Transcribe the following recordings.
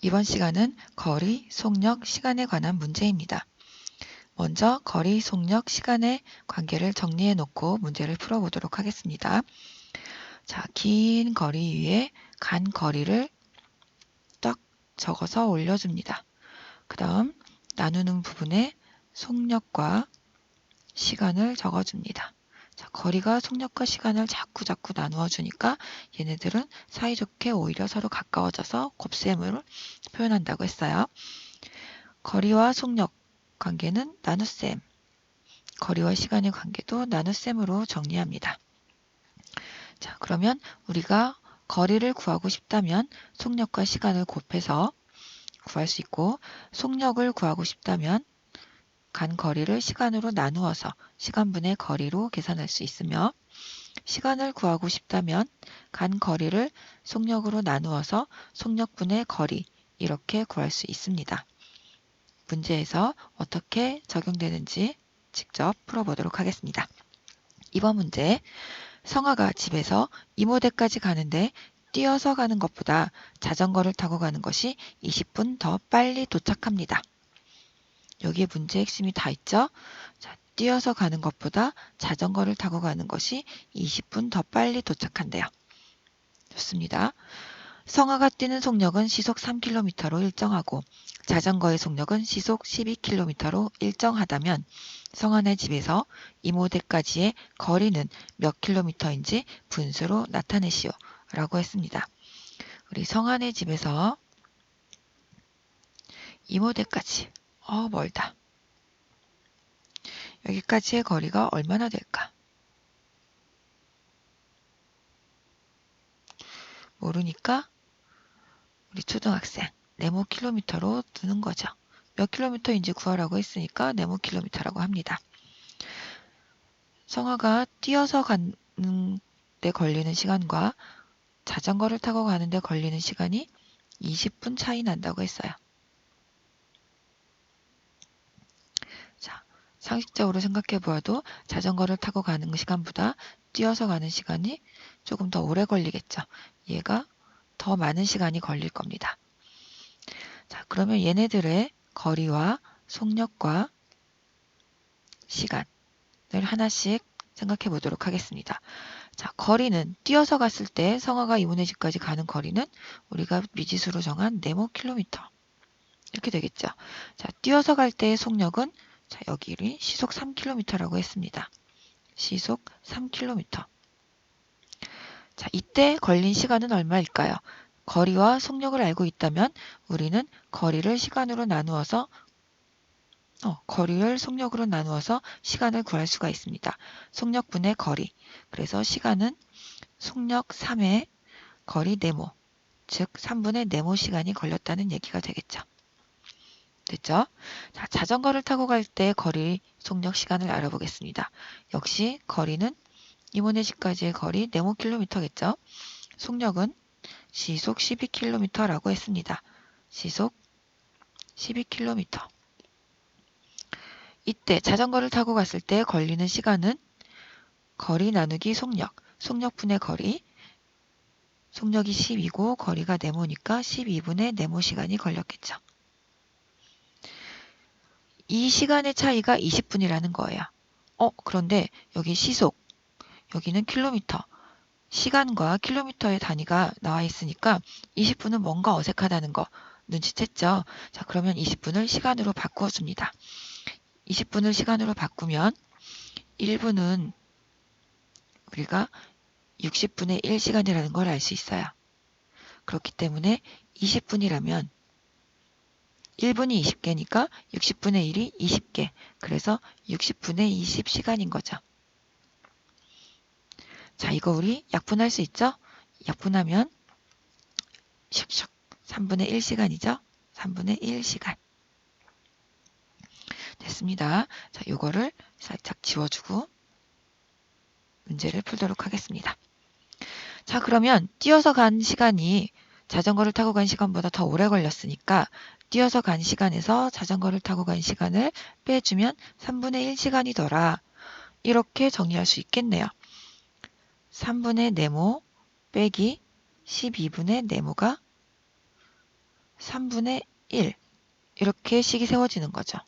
이번 시간은 거리, 속력, 시간에 관한 문제입니다. 먼저 거리, 속력, 시간의 관계를 정리해 놓고 문제를 풀어보도록 하겠습니다. 자, 긴 거리 위에 간 거리를 딱 적어서 올려줍니다. 그 다음 나누는 부분에 속력과 시간을 적어줍니다. 자, 거리가 속력과 시간을 자꾸 나누어 주니까 얘네들은 사이좋게 오히려 서로 가까워져서 곱셈으로 표현한다고 했어요. 거리와 속력 관계는 나눗셈, 거리와 시간의 관계도 나눗셈으로 정리합니다. 자, 그러면 우리가 거리를 구하고 싶다면 속력과 시간을 곱해서 구할 수 있고, 속력을 구하고 싶다면 간 거리를 시간으로 나누어서 시간분의 거리로 계산할 수 있으며, 시간을 구하고 싶다면 간 거리를 속력으로 나누어서 속력분의 거리 이렇게 구할 수 있습니다. 문제에서 어떻게 적용되는지 직접 풀어보도록 하겠습니다. 이번 문제, 성아가 집에서 이모댁까지 가는데 뛰어서 가는 것보다 자전거를 타고 가는 것이 20분 더 빨리 도착합니다. 여기에 문제 핵심이 다 있죠? 자, 뛰어서 가는 것보다 자전거를 타고 가는 것이 20분 더 빨리 도착한대요. 좋습니다. 성아가 뛰는 속력은 시속 3km로 일정하고 자전거의 속력은 시속 12km로 일정하다면 성아네 집에서 이모댁까지의 거리는 몇 킬로미터인지 분수로 나타내시오 라고 했습니다. 우리 성아네 집에서 이모댁까지 멀다. 여기까지의 거리가 얼마나 될까? 모르니까 우리 초등학생 네모 킬로미터로 두는 거죠. 몇 킬로미터인지 구하라고 했으니까 네모 킬로미터라고 합니다. 성아가 뛰어서 가는 데 걸리는 시간과 자전거를 타고 가는 데 걸리는 시간이 20분 차이 난다고 했어요. 자, 상식적으로 생각해 보아도 자전거를 타고 가는 시간보다 뛰어서 가는 시간이 조금 더 오래 걸리겠죠. 얘가 더 많은 시간이 걸릴 겁니다. 자, 그러면 얘네들의 거리와 속력과 시간을 하나씩 생각해 보도록 하겠습니다. 자, 거리는 뛰어서 갔을 때 성아가 이모네 집까지 가는 거리는 우리가 미지수로 정한 네모 킬로미터 이렇게 되겠죠. 자, 뛰어서 갈 때의 속력은 자, 여기 시속 3km라고 했습니다. 시속 3km. 자, 이때 걸린 시간은 얼마일까요? 거리와 속력을 알고 있다면 우리는 거리를 속력으로 나누어서 시간을 구할 수가 있습니다. 속력분의 거리. 그래서 시간은 속력 3의 거리 네모, 즉 3분의 네모 시간이 걸렸다는 얘기가 되겠죠. 됐죠? 자, 자전거를 타고 갈 때 거리, 속력, 시간을 알아보겠습니다. 역시 거리는 이모네 집까지의 거리 네모 킬로미터겠죠? 속력은 시속 12km라고 했습니다. 시속 12km. 이때 자전거를 타고 갔을 때 걸리는 시간은 거리 나누기 속력, 속력분의 거리, 속력이 10이고 거리가 네모니까 12분의 네모 시간이 걸렸겠죠. 이 시간의 차이가 20분이라는 거예요. 그런데 여기 시속, 여기는 킬로미터, 시간과 킬로미터의 단위가 나와 있으니까 20분은 뭔가 어색하다는 거 눈치챘죠? 자, 그러면 20분을 시간으로 바꾸어 줍니다. 20분을 시간으로 바꾸면 1분은 우리가 60분의 1시간이라는 걸 알 수 있어요. 그렇기 때문에 20분이라면 1분이 20개니까 60분의 1이 20개. 그래서 60분의 20시간인 거죠. 자, 이거 우리 약분할 수 있죠? 약분하면 슉슉 3분의 1시간이죠? 3분의 1시간. 됐습니다. 자, 요거를 살짝 지워주고 문제를 풀도록 하겠습니다. 자, 그러면 뛰어서 간 시간이 자전거를 타고 간 시간보다 더 오래 걸렸으니까 뛰어서 간 시간에서 자전거를 타고 간 시간을 빼주면 3분의 1시간이더라. 이렇게 정리할 수 있겠네요. 3분의 네모 빼기 12분의 네모가 3분의 1 이렇게 식이 세워지는 거죠.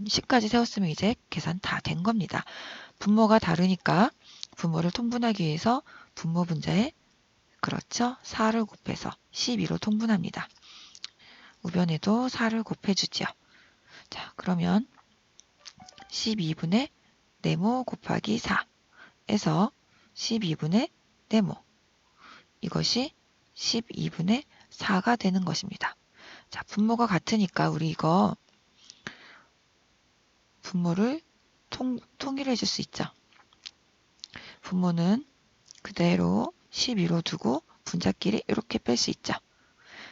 식까지 세웠으면 이제 계산 다 된 겁니다. 분모가 다르니까 분모를 통분하기 위해서 분모 분자에 그렇죠? 4를 곱해서 12로 통분합니다. 우변에도 4를 곱해주지요. 자, 그러면 12분의 네모 곱하기 4에서 12분의 네모 이것이 12분의 4가 되는 것입니다. 자, 분모가 같으니까 우리 이거 분모를 통일해 줄 수 있죠. 분모는 그대로 12로 두고 분자끼리 이렇게 뺄 수 있죠.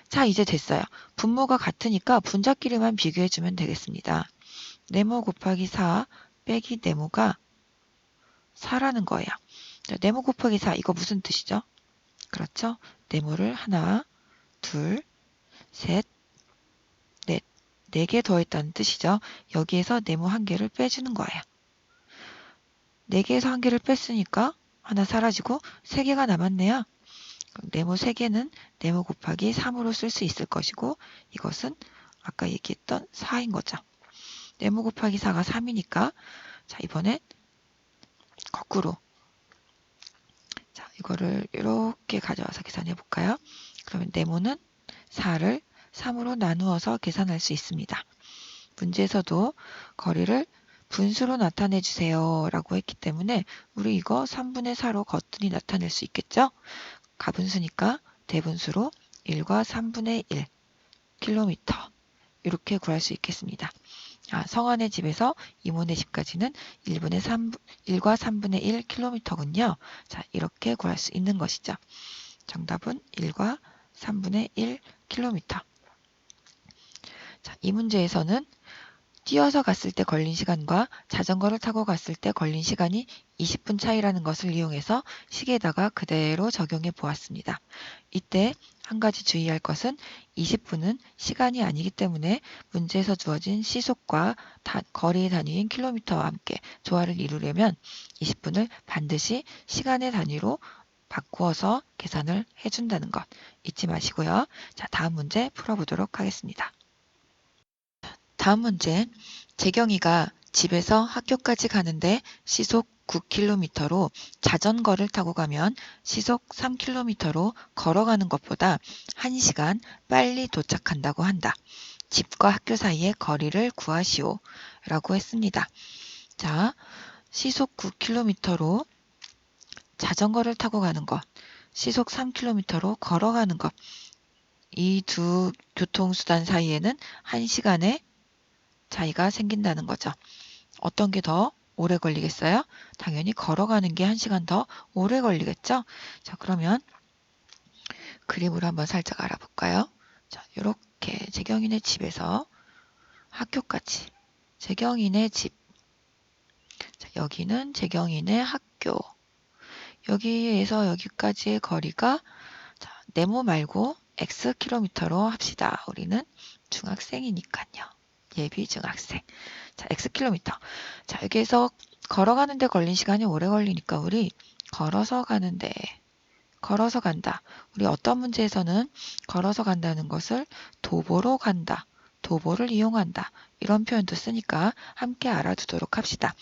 자, 이제 됐어요. 분모가 같으니까 분자끼리만 비교해주면 되겠습니다. 네모 곱하기 4 빼기 네모가 4라는 거예요. 자, 네모 곱하기 4 이거 무슨 뜻이죠? 그렇죠? 네모를 하나, 둘, 셋, 넷, 4개 더했다는 뜻이죠. 여기에서 네모 1개를 빼주는 거예요. 4개에서 1개를 뺐으니까 하나 사라지고 3개가 남았네요. 네모 3개는 네모 곱하기 3으로 쓸 수 있을 것이고 이것은 아까 얘기했던 4인 거죠. 네모 곱하기 4가 3이니까 자, 이번엔 거꾸로 자, 이거를 이렇게 가져와서 계산해 볼까요? 그러면 네모는 4를 3으로 나누어서 계산할 수 있습니다. 문제에서도 거리를 분수로 나타내 주세요 라고 했기 때문에 우리 이거 3분의 4로 거뜬히 나타낼 수 있겠죠? 가분수니까 대분수로 1과 3분의 1 킬로미터 이렇게 구할 수 있겠습니다. 성환의 집에서 이모네 집까지는 1과 3분의 1 킬로미터군요. 자, 이렇게 구할 수 있는 것이죠. 정답은 1과 3분의 1 킬로미터. 자, 이 문제에서는 뛰어서 갔을 때 걸린 시간과 자전거를 타고 갔을 때 걸린 시간이 20분 차이라는 것을 이용해서 식에다가 그대로 적용해 보았습니다. 이때 한 가지 주의할 것은 20분은 시간이 아니기 때문에 문제에서 주어진 시속과 거리 단위인 킬로미터와 함께 조화를 이루려면 20분을 반드시 시간의 단위로 바꾸어서 계산을 해준다는 것 잊지 마시고요. 자, 다음 문제 풀어보도록 하겠습니다. 다음 문제, 재경이가 집에서 학교까지 가는데 시속 9km로 자전거를 타고 가면 시속 3km로 걸어가는 것보다 1시간 빨리 도착한다고 한다. 집과 학교 사이의 거리를 구하시오. 라고 했습니다. 자, 시속 9km로 자전거를 타고 가는 것, 시속 3km로 걸어가는 것, 이 두 교통수단 사이에는 1시간의 차이가 생긴다는 거죠. 어떤 게 더 오래 걸리겠어요? 당연히 걸어가는 게 1시간 더 오래 걸리겠죠? 자, 그러면 그림으로 한번 살짝 알아볼까요? 자, 이렇게 재경이네 집에서 학교까지. 재경이네 집. 자, 여기는 재경이네 학교. 여기에서 여기까지의 거리가 자, 네모 말고 x 킬로미터로 합시다. 우리는 중학생이니까요. 예비 중학생. 자, x 킬로미터. 자, 여기에서 걸어가는데 걸린 시간이 오래 걸리니까 우리 걸어서 가는데 걸어서 간다. 우리 어떤 문제에서는 걸어서 간다는 것을 도보로 간다. 도보를 이용한다. 이런 표현도 쓰니까 함께 알아두도록 합시다.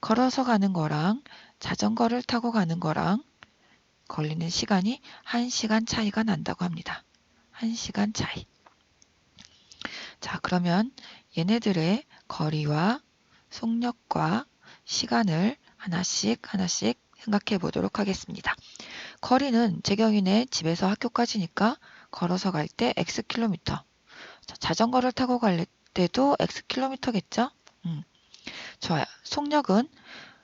걸어서 가는 거랑 자전거를 타고 가는 거랑 걸리는 시간이 1시간 차이가 난다고 합니다. 1시간 차이. 자, 그러면 얘네들의 거리와 속력과 시간을 하나씩 생각해 보도록 하겠습니다. 거리는 재경이네 집에서 학교까지니까 걸어서 갈 때 X킬로미터. 자전거를 타고 갈 때도 X킬로미터겠죠? 좋아요. 속력은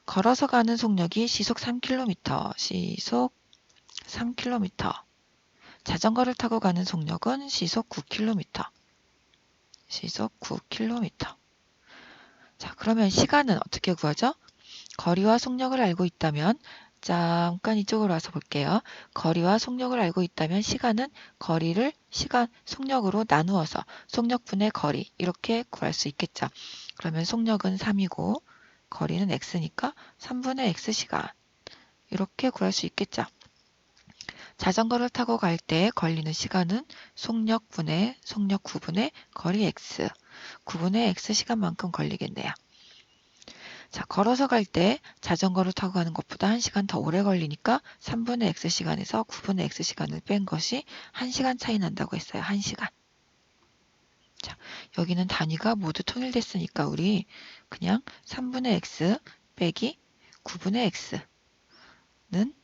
걸어서 가는 속력이 시속 3km, 시속 3km. 자전거를 타고 가는 속력은 시속 9km, 시속 9km. 자, 그러면 시간은 어떻게 구하죠? 거리와 속력을 알고 있다면 잠깐 이쪽으로 와서 볼게요. 거리와 속력을 알고 있다면 시간은 거리를 속력으로 나누어서 속력분의 거리 이렇게 구할 수 있겠죠. 그러면 속력은 3이고 거리는 x니까 3분의 x시간 이렇게 구할 수 있겠죠. 자전거를 타고 갈 때 걸리는 시간은 속력분의 속력 9분의 거리 x, 9분의 x 시간만큼 걸리겠네요. 자, 걸어서 갈 때 자전거를 타고 가는 것보다 1시간 더 오래 걸리니까 3분의 x시간에서 9분의 x시간을 뺀 것이 1시간 차이 난다고 했어요. 1시간. 자, 여기는 단위가 모두 통일됐으니까 우리 그냥 3분의 x 빼기 9분의 x는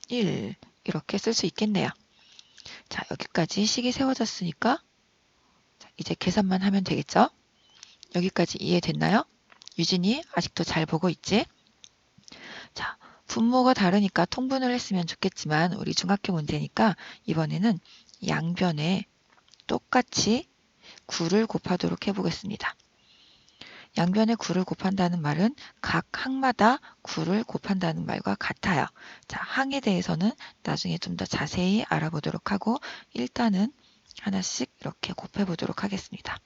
1 이렇게 쓸 수 있겠네요. 자, 여기까지 식이 세워졌으니까 이제 계산만 하면 되겠죠? 여기까지 이해됐나요? 유진이 아직도 잘 보고 있지? 자, 분모가 다르니까 통분을 했으면 좋겠지만 우리 중학교 문제니까 이번에는 양변에 똑같이 9를 곱하도록 해보겠습니다. 양변에 9를 곱한다는 말은 각 항마다 9를 곱한다는 말과 같아요. 자, 항에 대해서는 나중에 좀 더 자세히 알아보도록 하고 일단은 하나씩 이렇게 곱해보도록 하겠습니다.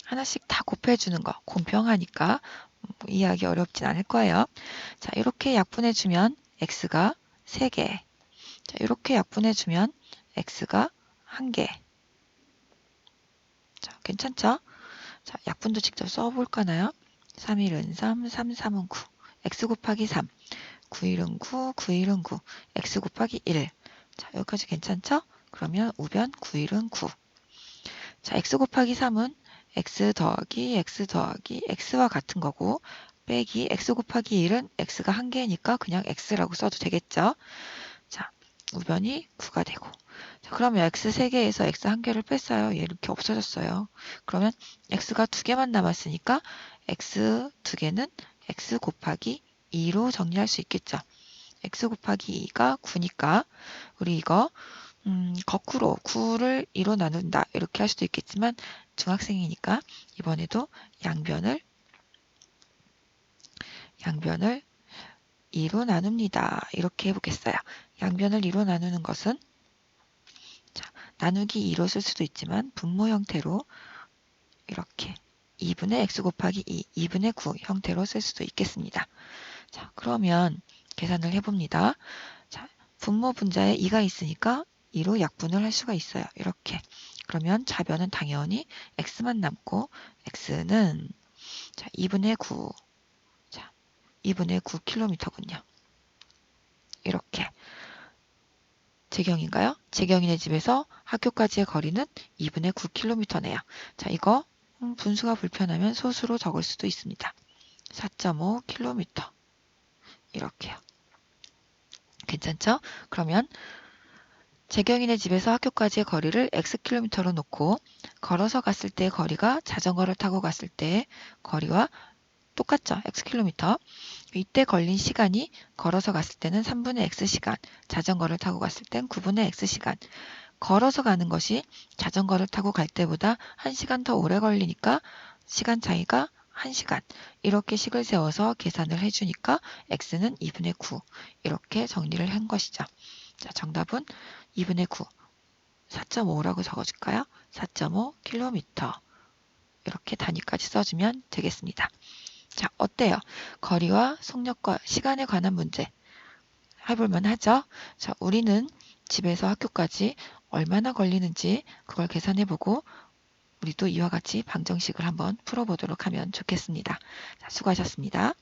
하나씩 다 곱해주는 거 공평하니까 이해하기 어렵진 않을 거예요. 자, 이렇게 약분해주면 x가 3개. 자, 이렇게 약분해주면 x가 1개. 자, 괜찮죠? 자, 약분도 직접 써볼까나요? 3일은 3, 3, 3은 9. x 곱하기 3. 9일은 9, 9일은 9. x 곱하기 1. 자, 여기까지 괜찮죠? 그러면 우변 9일은 9. 자, x 곱하기 3은 x 더하기 x 더하기 x와 같은 거고 빼기 x 곱하기 1은 x가 1개니까 그냥 x라고 써도 되겠죠? 자, 우변이 9가 되고 자, 그러면 x 3개에서 x 1개를 뺐어요. 얘 이렇게 없어졌어요. 그러면 x가 2개만 남았으니까 x 2개는 x 곱하기 2로 정리할 수 있겠죠. x 곱하기 2가 9니까 우리 이거 거꾸로 9를 2로 나눈다 이렇게 할 수도 있겠지만 중학생이니까 이번에도 양변을 2로 나눕니다. 이렇게 해보겠어요. 양변을 2로 나누는 것은 자, 나누기 2로 쓸 수도 있지만 분모 형태로 이렇게 2분의 x 곱하기 2, 2분의 9 형태로 쓸 수도 있겠습니다. 자, 그러면 계산을 해봅니다. 자, 분모 분자에 2가 있으니까 2로 약분을 할 수가 있어요. 이렇게. 그러면 좌변은 당연히 x만 남고 x는 자, 2분의 9. 자, 2분의 9km군요. 이렇게. 재경인가요? 재경이네 집에서 학교까지의 거리는 2분의 9km네요. 자, 이거 분수가 불편하면 소수로 적을 수도 있습니다. 4.5km. 이렇게요. 괜찮죠? 그러면 재경이네 집에서 학교까지의 거리를 xkm로 놓고 걸어서 갔을 때 거리가 자전거를 타고 갔을 때 거리와 똑같죠? xkm. 이때 걸린 시간이 걸어서 갔을 때는 3분의 x시간, 자전거를 타고 갔을 땐 9분의 x시간. 걸어서 가는 것이 자전거를 타고 갈 때보다 1시간 더 오래 걸리니까 시간 차이가 1시간. 이렇게 식을 세워서 계산을 해주니까 x는 2분의 9. 이렇게 정리를 한 것이죠. 자, 정답은 2분의 9. 4.5라고 적어줄까요? 4.5km. 이렇게 단위까지 써주면 되겠습니다. 자, 어때요? 거리와 속력과 시간에 관한 문제 해볼만 하죠? 자, 우리는 집에서 학교까지 얼마나 걸리는지 그걸 계산해보고 우리도 이와 같이 방정식을 한번 풀어보도록 하면 좋겠습니다. 자, 수고하셨습니다.